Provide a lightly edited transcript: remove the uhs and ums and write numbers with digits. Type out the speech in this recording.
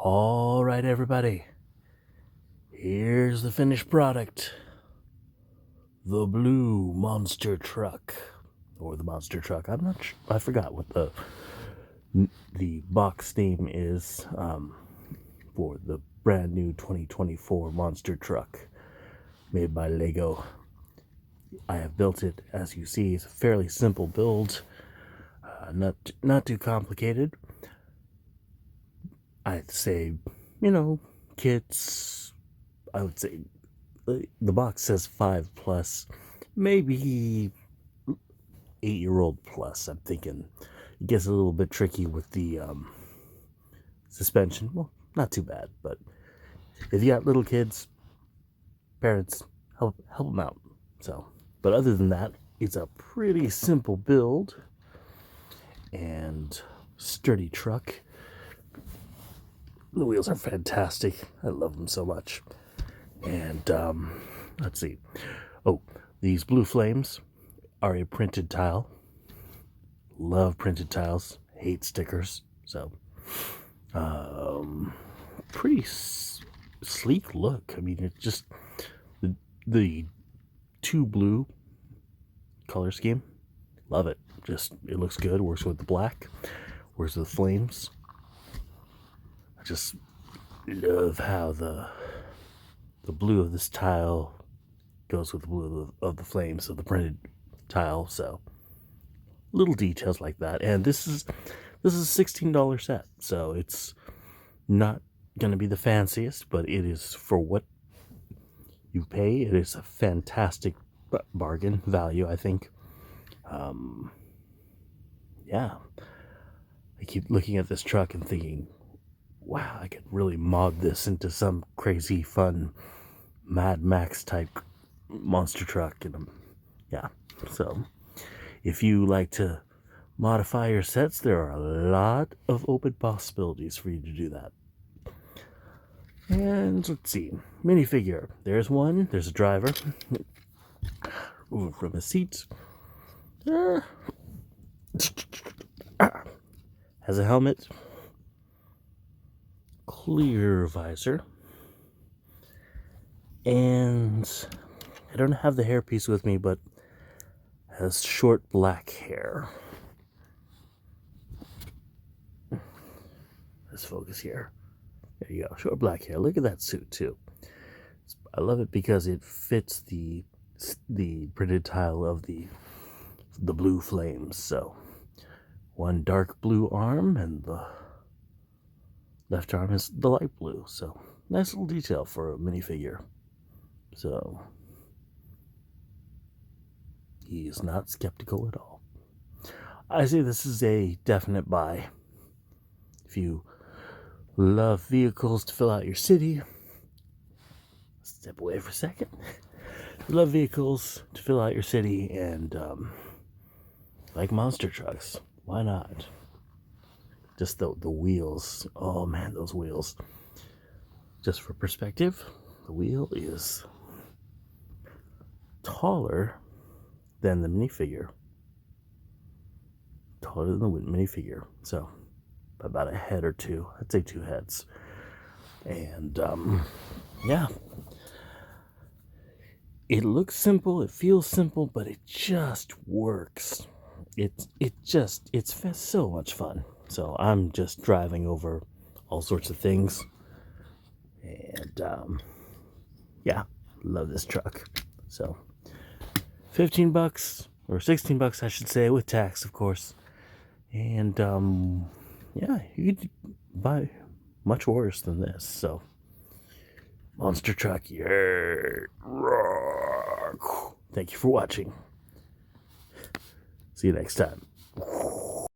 All right, everybody. Here's the finished product. The Blue Monster Truck. Or the Monster Truck. I'm not sure. I forgot what the box name is for the brand new 2024 Monster Truck made by Lego. I have built it, as you see. It's a fairly simple build. Not too complicated. I'd say, kids, I would say the box says 5 plus, maybe 8-year-old plus. I'm thinking it gets a little bit tricky with the suspension. Well, not too bad, but if you got little kids, parents, help them out. So, but other than that, it's a pretty simple build and sturdy truck. The wheels are fantastic. I love them so much. And let's see. Oh, these blue flames are a printed tile. Love printed tiles. Hate stickers. So, pretty sleek look. I mean, it's just the two blue color scheme. Love it. Just, it looks good. Works with the black. Works with the flames. I just love how the blue of this tile goes with the blue of the flames of the printed tile. So little details like that. And this is a $16 set, so it's not gonna be the fanciest, but it is, for what you pay, it is a fantastic bargain value, I think. Yeah, I keep looking at this truck and thinking, wow, I could really mod this into some crazy fun Mad Max type monster truck. And yeah, so if you like to modify your sets, there are a lot of open possibilities for you to do that. And let's see, minifigure. There's one. There's a driver. Over from his seat. Has a helmet. Clear visor. And I don't have the hairpiece with me, but has short black hair. Let's focus here. There you go. Short black hair. Look at that suit too. I love it because it fits the printed tile of the blue flames. So one dark blue arm and the left arm is the light blue. So nice little detail for a minifigure. So he is not skeptical at all. I say this is a definite buy. If you love vehicles to fill out your city, step away for a second. you love vehicles to fill out your city and like monster trucks, why not? Just the wheels. Oh man, those wheels. Just for perspective, the wheel is taller than the minifigure. Taller than the minifigure. So, about a head or two. I'd say 2 heads. And, yeah. It looks simple, it feels simple, but it just works. It's so much fun. So, I'm just driving over all sorts of things. And, yeah, love this truck. So, $15 or $16, I should say, with tax, of course. And yeah, you could buy much worse than this. So, monster truck, yeah. Thank you for watching. See you next time.